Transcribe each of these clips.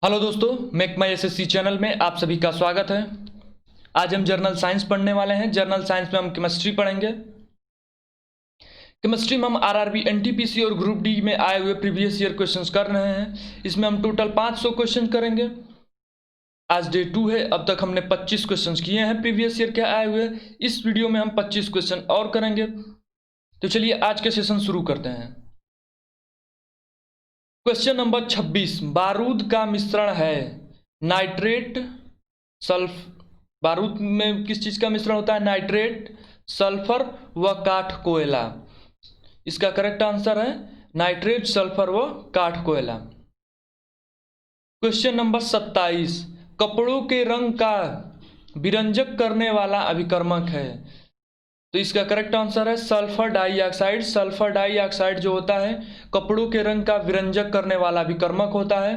Hello दोस्तों, make माई SSC channel में आप सभी का स्वागत है। आज हम जर्नल साइंस पढ़ने वाले हैं। जर्नल साइंस में हम केमिस्ट्री पढ़ेंगे। केमिस्ट्री में हम आरआरबी, एनटीपीसी और ग्रुप डी में आए हुए प्रीवियस ईयर क्वेश्चंस कर रहे हैं। इसमें हम टोटल 500 क्वेश्चन करेंगे। आज डे 2 है। अब तक हमने 25 क्वेश्चंस किए हैं प्रीवियस ईयर के आए हुए। इस वीडियो में हम 25 क्वेश्चन और करेंगे। तो चलिए आज के सेशन शुरू करते हैं। क्वेश्चन नंबर 26, बारूद का मिश्रण है नाइट्रेट सल्फ। बारूद में किस चीज का मिश्रण होता है? नाइट्रेट, सल्फर व काठ कोयला। इसका करेक्ट आंसर है नाइट्रेट, सल्फर व काठ कोयला। क्वेश्चन नंबर 27, कपड़ों के रंग का विरंजक करने वाला अभिकर्मक है। तो इसका करेक्ट आंसर है सल्फर डाइऑक्साइड। सल्फर डाइऑक्साइड जो होता है कपड़ों के रंग का विरंजक करने वाला विकर्मक होता है।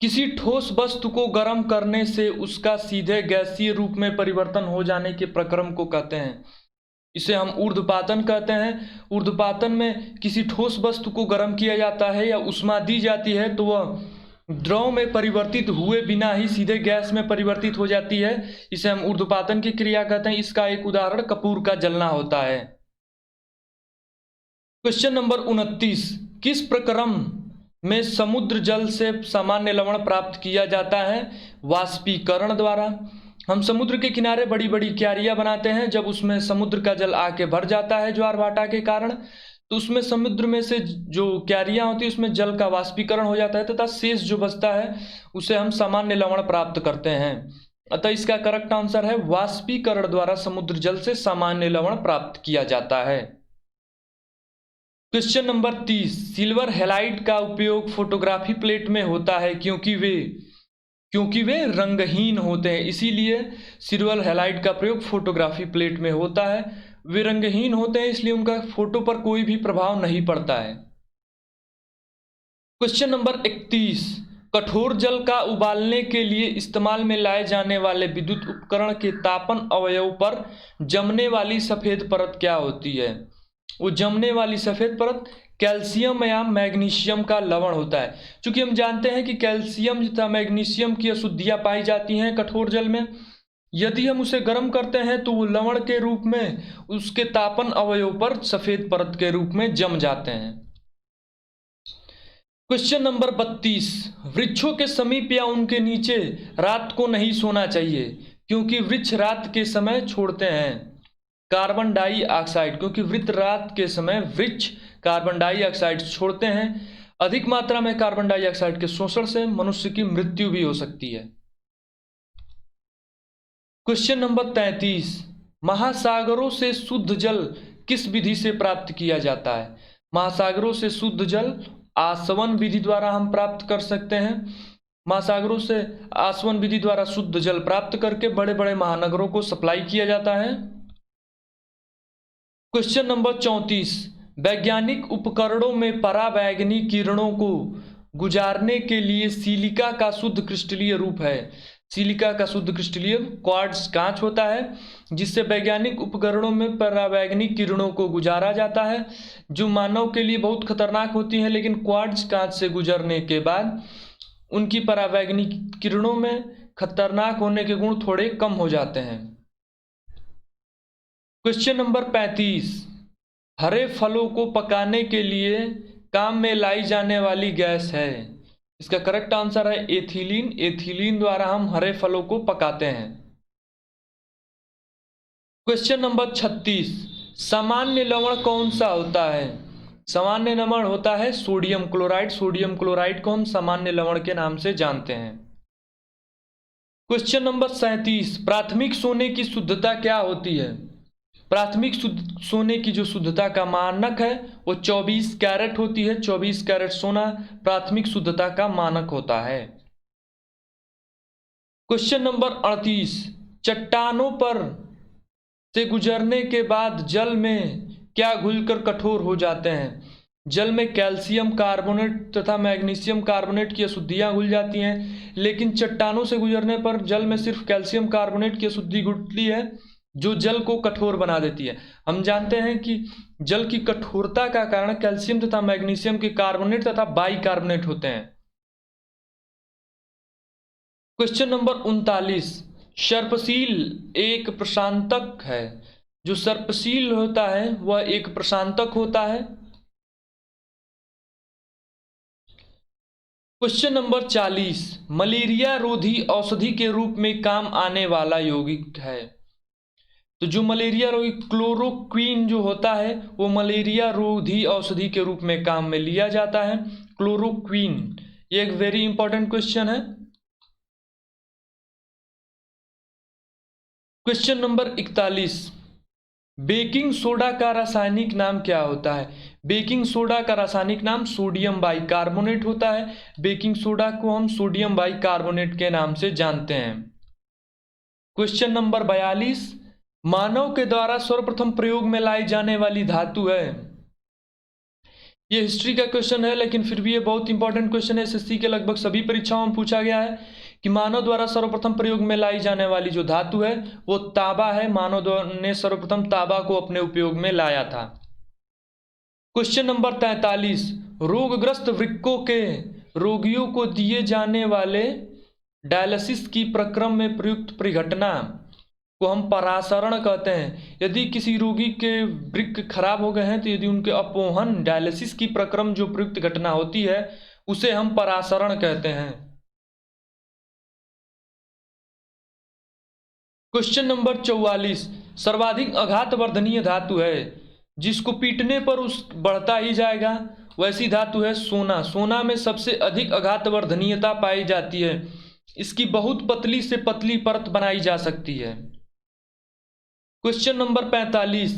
किसी ठोस वस्तु को गर्म करने से उसका सीधे गैसीय रूप में परिवर्तन हो जाने के प्रक्रम को कहते हैं। इसे हम ऊर्ध्वपातन कहते हैं। ऊर्ध्वपातन में किसी ठोस वस्तु को गर्म किया जाता है या उष्मा दी जाती है तो वह द्रव में परिवर्तित हुए बिना ही सीधे गैस में परिवर्तित हो जाती है। इसे हम ऊर्ध्वपातन की क्रिया कहते हैं। इसका एक उदाहरण कपूर का जलना होता है। क्वेश्चन नंबर 29, किस प्रक्रम में समुद्र जल से सामान्य लवण प्राप्त किया जाता है? वाष्पीकरण द्वारा। हम समुद्र के किनारे बड़ी बड़ी क्यारियां बनाते हैं। जब उसमें समुद्र का जल आके भर जाता है ज्वार भाटा के कारण, तो उसमें समुद्र में से जो क्यारियां होती है उसमें जल का वाष्पीकरण हो जाता है तथा शेष जो बचता है उसे हम सामान्य लवण प्राप्त करते हैं। अतः इसका करेक्ट आंसर है वाष्पीकरण द्वारा समुद्र जल से सामान्य लवण प्राप्त किया जाता है। क्वेश्चन नंबर 30, सिल्वर हैलाइड का उपयोग फोटोग्राफी प्लेट में होता है क्योंकि वे रंगहीन होते हैं। इसीलिए सिल्वर हैलाइड का प्रयोग फोटोग्राफी प्लेट में होता है। वे रंगहीन होते हैं इसलिए उनका फोटो पर कोई भी प्रभाव नहीं पड़ता है। क्वेश्चन नंबर 31, कठोर जल का उबालने के लिए इस्तेमाल में लाए जाने वाले विद्युत उपकरण के तापन अवयव पर जमने वाली सफेद परत क्या होती है? वो जमने वाली सफेद परत कैल्शियम या मैग्नीशियम का लवण होता है। चूंकि हम जानते हैं कि कैल्शियम तथा मैग्नीशियम की अशुद्धियां पाई जाती हैं कठोर जल में। यदि हम उसे गर्म करते हैं तो वो लवण के रूप में उसके तापन अवयव पर सफेद परत के रूप में जम जाते हैं। क्वेश्चन नंबर 32, वृक्षों के समीप या उनके नीचे रात को नहीं सोना चाहिए क्योंकि वृक्ष रात के समय छोड़ते हैं कार्बन डाइऑक्साइड। क्योंकि रात के समय वृक्ष कार्बन डाइऑक्साइड छोड़ते हैं। अधिक मात्रा में कार्बन डाइऑक्साइड के शोषण से मनुष्य की मृत्यु भी हो सकती है। क्वेश्चन नंबर 33, महासागरों से शुद्ध जल किस विधि से प्राप्त किया जाता है? महासागरों से शुद्ध जल आसवन विधि द्वारा हम प्राप्त कर सकते हैं। महासागरों से आसवन विधि द्वारा शुद्ध जल प्राप्त करके बड़े बड़े महानगरों को सप्लाई किया जाता है। क्वेश्चन नंबर 34, वैज्ञानिक उपकरणों में परावैंगनी किरणों को गुजारने के लिए सिलिका का शुद्ध क्रिस्टलीय रूप है। सिलिका का शुद्ध क्रिस्टलीय क्वार्ट्ज कांच होता है जिससे वैज्ञानिक उपकरणों में परावैंगनी किरणों को गुजारा जाता है, जो मानव के लिए बहुत खतरनाक होती हैं, लेकिन क्वार्ट्ज कांच से गुजरने के बाद उनकी परावैंगनी किरणों में खतरनाक होने के गुण थोड़े कम हो जाते हैं। क्वेश्चन नंबर 35, हरे फलों को पकाने के लिए काम में लाई जाने वाली गैस है। इसका करेक्ट आंसर है एथिलीन। एथिलीन द्वारा हम हरे फलों को पकाते हैं। क्वेश्चन नंबर 36, सामान्य लवण कौन सा होता है? सामान्य लवण होता है सोडियम क्लोराइड। सोडियम क्लोराइड को हम सामान्य लवण के नाम से जानते हैं। क्वेश्चन नंबर 37, प्राथमिक सोने की शुद्धता क्या होती है? प्राथमिक सोने की जो शुद्धता का मानक है वो 24 कैरेट होती है। 24 कैरेट सोना प्राथमिक शुद्धता का मानक होता है। क्वेश्चन नंबर 38, चट्टानों पर से गुजरने के बाद जल में क्या घुलकर कठोर हो जाते हैं? जल में कैल्शियम कार्बोनेट तथा मैग्नीशियम कार्बोनेट की अशुद्धियां घुल जाती हैं, लेकिन चट्टानों से गुजरने पर जल में सिर्फ कैल्शियम कार्बोनेट की अशुद्धि घुलती है, जो जल को कठोर बना देती है। हम जानते हैं कि जल की कठोरता का कारण कैल्शियम तथा मैग्नीशियम के कार्बोनेट तथा बाइकार्बोनेट होते हैं। क्वेश्चन नंबर 39, सर्पशील एक प्रशांतक है। जो सर्पशील होता है वह एक प्रशांतक होता है। क्वेश्चन नंबर 40, मलेरिया रोधी औषधि के रूप में काम आने वाला यौगिक है। तो जो मलेरिया रोधी क्लोरोक्वीन जो होता है वो मलेरिया रोधी औषधि के रूप में काम में लिया जाता है, क्लोरोक्वीन। ये एक वेरी इंपॉर्टेंट क्वेश्चन है। क्वेश्चन नंबर 41, बेकिंग सोडा का रासायनिक नाम क्या होता है। बेकिंग सोडा का रासायनिक नाम सोडियम बाइकार्बोनेट होता है। बेकिंग सोडा को हम सोडियम बाइकार्बोनेट के नाम से जानते हैं। क्वेश्चन नंबर 42, मानव के द्वारा सर्वप्रथम प्रयोग में लाई जाने वाली धातु है। ये हिस्ट्री का क्वेश्चन है लेकिन फिर भी ये बहुत इंपॉर्टेंट क्वेश्चन है। एसएससी के लगभग सभी परीक्षाओं में पूछा गया है कि मानव द्वारा सर्वप्रथम प्रयोग में लाई जाने वाली जो धातु है वो तांबा है। मानव ने सर्वप्रथम तांबा को अपने उपयोग में लाया था। क्वेश्चन नंबर 43, रोगग्रस्त वृक्कों के रोगियों को दिए जाने वाले डायलिसिस की प्रक्रम में प्रयुक्त परिघटना को हम परासरण कहते हैं। यदि किसी रोगी के वृक्क खराब हो गए हैं तो यदि उनके अपोहन डायलिसिस की प्रक्रम जो प्रयुक्त घटना होती है उसे हम परासरण कहते हैं। क्वेश्चन नंबर 44, सर्वाधिक आघातवर्धनीय धातु है जिसको पीटने पर उस बढ़ता ही जाएगा, वैसी धातु है सोना। सोना में सबसे अधिक आघातवर्धनीयता पाई जाती है। इसकी बहुत पतली से पतली परत बनाई जा सकती है। क्वेश्चन नंबर 45,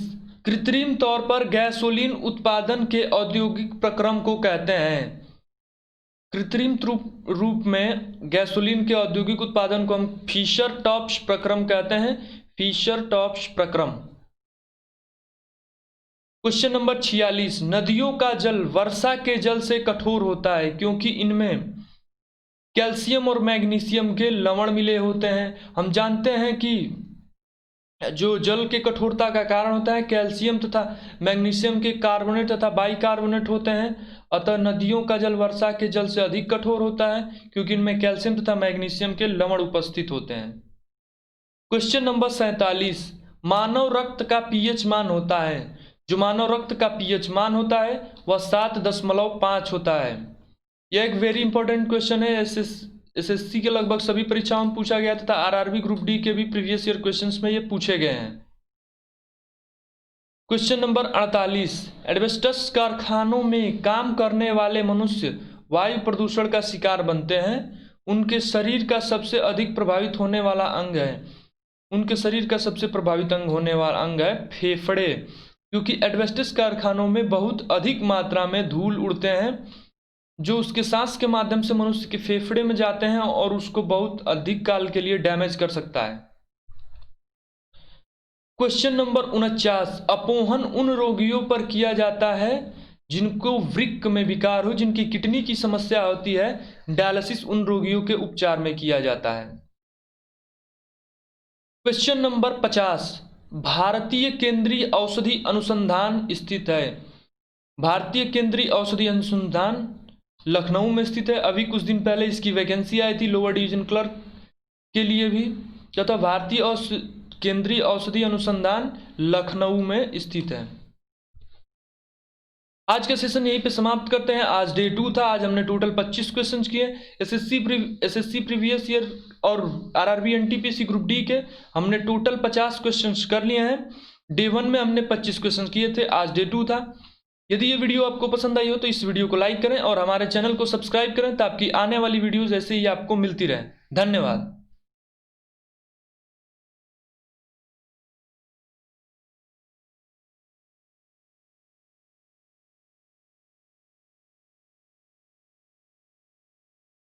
कृत्रिम तौर पर गैसोलीन उत्पादन के औद्योगिक प्रक्रम को कहते हैं। कृत्रिम रूप में गैसोलीन के औद्योगिक उत्पादन को हम फिशर टॉप्स प्रक्रम कहते हैं, फिशर टॉप्स प्रक्रम। क्वेश्चन नंबर 46, नदियों का जल वर्षा के जल से कठोर होता है क्योंकि इनमें कैल्शियम और मैग्नीशियम के लवण मिले होते हैं। हम जानते हैं कि जो जल के कठोरता का कारण होता है कैल्शियम तथा मैग्नीशियम के कार्बोनेट तथा बाइकार्बोनेट होते हैं। अतः नदियों का जल वर्षा के जल से अधिक कठोर होता है क्योंकि इनमें कैल्शियम तथा मैग्नीशियम के लवण उपस्थित होते हैं। क्वेश्चन नंबर 47, मानव रक्त का पीएच मान होता है। जो मानव रक्त का पीएच मान होता है वह 7.5 होता है। यह एक वेरी इंपॉर्टेंट क्वेश्चन है। एसएससी के लगभग सभी परीक्षाओं में पूछा गया तथा आरआरबी ग्रुप डी के भी प्रीवियस ईयर क्वेश्चंस में ये पूछे गए हैं। क्वेश्चन नंबर 48, एस्बेस्टस कारखानों में काम करने वाले मनुष्य वायु प्रदूषण का शिकार बनते हैं। उनके शरीर का सबसे अधिक प्रभावित होने वाला अंग है। उनके शरीर का सबसे प्रभावित अंग होने वाला अंग है फेफड़े, क्योंकि एस्बेस्टस कारखानों में बहुत अधिक मात्रा में धूल उड़ते हैं जो उसके सांस के माध्यम से मनुष्य के फेफड़े में जाते हैं और उसको बहुत अधिक काल के लिए डैमेज कर सकता है। क्वेश्चन नंबर 49, अपोहन उन रोगियों पर किया जाता है जिनको वृक्क में विकार हो, जिनकी किडनी की समस्या होती है। डायलिसिस उन रोगियों के उपचार में किया जाता है। क्वेश्चन नंबर 50, भारतीय केंद्रीय औषधि अनुसंधान स्थित है। भारतीय केंद्रीय औषधि अनुसंधान लखनऊ में स्थित है। अभी कुछ दिन पहले इसकी वैकेंसी आई थी लोअर डिवीजन क्लर्क के लिए भी। तथा भारतीय केंद्रीय औषधि अनुसंधान लखनऊ में स्थित है। आज का सेशन यहीं पे समाप्त करते हैं। आज डे 2 था। आज हमने टोटल 25 क्वेश्चंस किए। एसएससी प्रीवियस ईयर और आरआरबी एनटीपीसी ग्रुप डी के हमने टोटल 50 क्वेश्चंस कर लिए हैं। डे 1 में हमने 25 क्वेश्चन किए थे। आज डे 2 था। यदि ये वीडियो आपको पसंद आई हो तो इस वीडियो को लाइक करें और हमारे चैनल को सब्सक्राइब करें ताकि आने वाली वीडियोज ऐसे ही आपको मिलती रहे। धन्यवाद।